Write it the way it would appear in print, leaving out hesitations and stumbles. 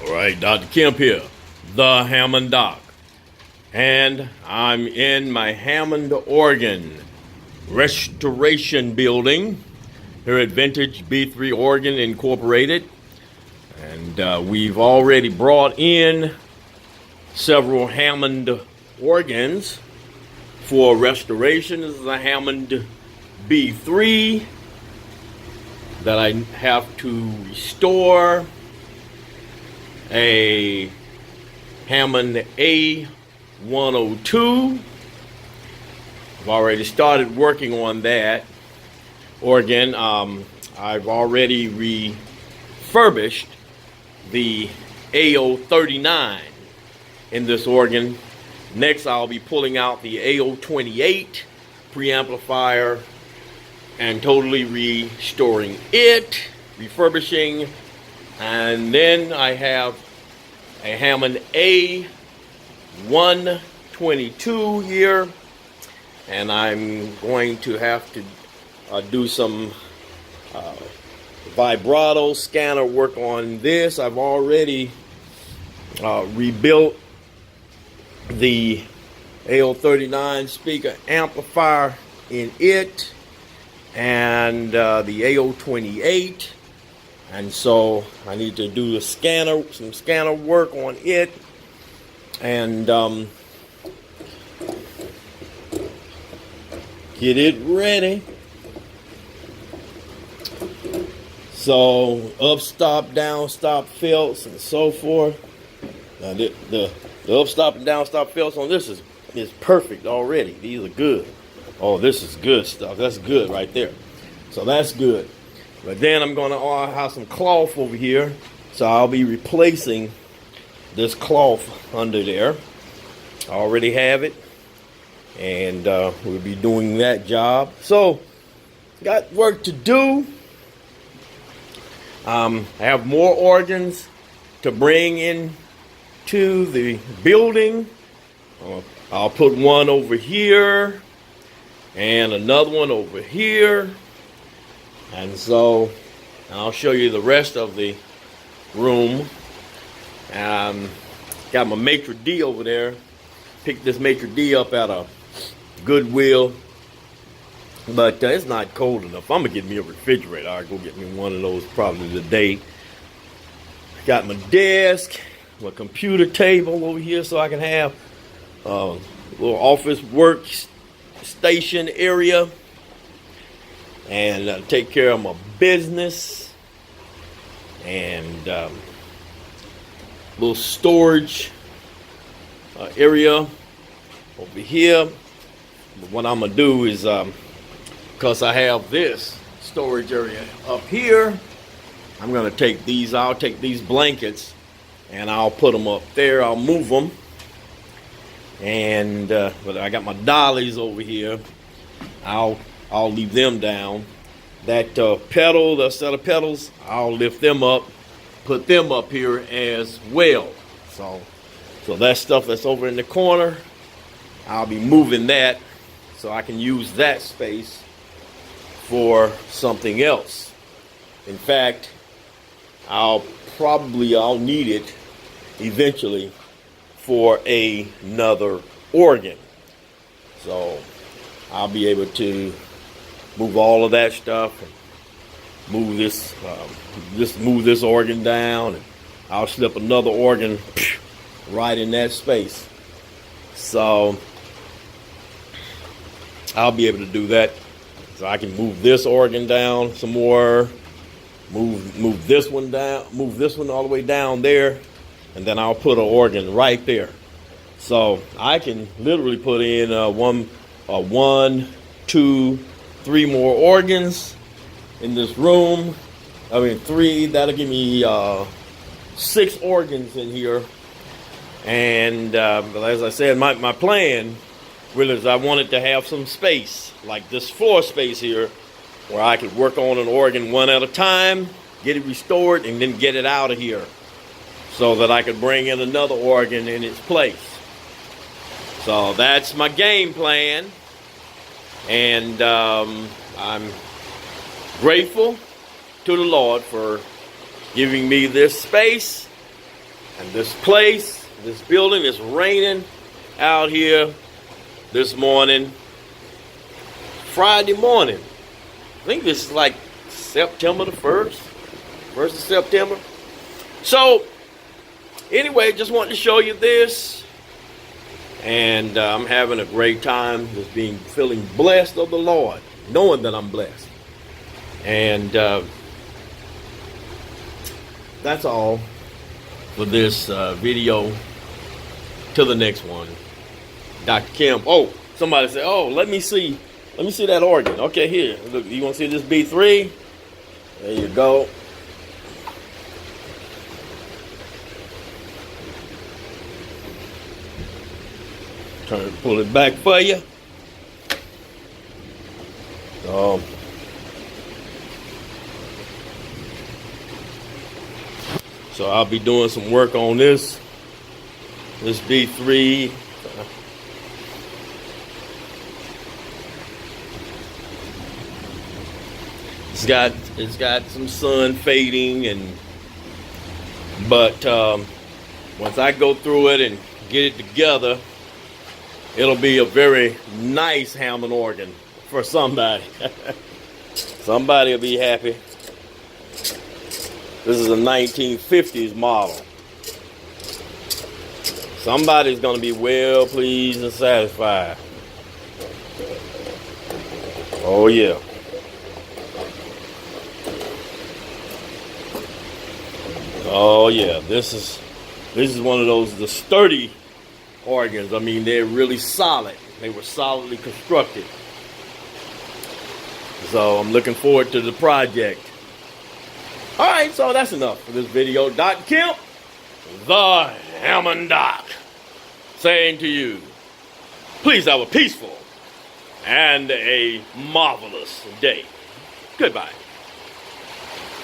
All right, Dr. Kemp here, the Hammond Doc. And I'm in my Hammond organ restoration building here at Vintage B3 Organ Incorporated. And we've already brought in several Hammond organs for restoration. This is a Hammond B3 that I have to restore. A Hammond A102. I've already started working on that organ. I've already refurbished the A039 in this organ. Next, I'll be pulling out the A028 preamplifier and totally restoring it, refurbishing. And then I have a Hammond A122 here, and I'm going to have to do some vibrato scanner work on this. I've already rebuilt the A039 speaker amplifier in it, and the A028. And so I need to do the scanner, some scanner work on it, and get it ready. So up stop, down stop felts and so forth. Now the up stop and down stop felts on this is perfect already. These are good. Oh, this is good stuff. That's good right there. So that's good. But then I'm going to have some cloth over here, so I'll be replacing this cloth under there. I already have it, and we'll be doing that job. So, got work to do. I have more organs to bring in to the building. I'll put one over here, and another one over here. And so I'll show you the rest of the room. Got my maitre d' over there. Picked this maitre d' up at a Goodwill, but it's not cold enough. I'm gonna get me a refrigerator. I'll go get me one of those probably today. Got my desk, my computer table over here, so I can have a little office workstation area, and take care of my business, and little storage area over here. But what I'm gonna do is, because I have this storage area up here, I'm gonna take these. I'll take these blankets and I'll put them up there. I'll move them, and but I got my dollies over here. I'll leave them down. That pedal, the set of pedals, I'll lift them up, put them up here as well. So that stuff that's over in the corner, I'll be moving that so I can use that space for something else. In fact, I'll need it eventually for another organ. So I'll be able to move all of that stuff and move this, just move this organ down, and I'll slip another organ right in that space. So I'll be able to do that. So I can move this organ down some more, move this one down, move this one all the way down there, and then I'll put an organ right there. So I can literally put in one, two, three more organs in this room. I mean, three. That'll give me 6 organs in here. And but as I said, my plan really is I wanted to have some space, like this floor space here, where I could work on an organ one at a time, get it restored, and then get it out of here, so that I could bring in another organ in its place. So that's my game plan. And I'm grateful to the Lord for giving me this space And this place, this building is raining out here this morning, Friday morning. I think this is like September the 1st of September. So, anyway, just wanted to show you this. And I'm having a great time, just feeling blessed of the Lord, knowing that I'm blessed. And that's all for this video. Till the next one. Dr. Kim. Oh, somebody said, oh, let me see that organ. Okay, here. Look, you want to see this B3? There you go. Pull it back for you. So I'll be doing some work on this B3. It's got some sun fading, but once I go through it and get it together, it'll be a very nice Hammond organ for somebody. Somebody will be happy. This is a 1950s model. Somebody's going to be well pleased and satisfied. Oh yeah. Oh yeah. This is one of the sturdy organs. I mean, they're really solid. They were solidly constructed. So I'm looking forward to the project. All right, so that's enough for this video. Dr. Kemp, the Hammond Doc, saying to you, please have a peaceful and a marvelous day. Goodbye.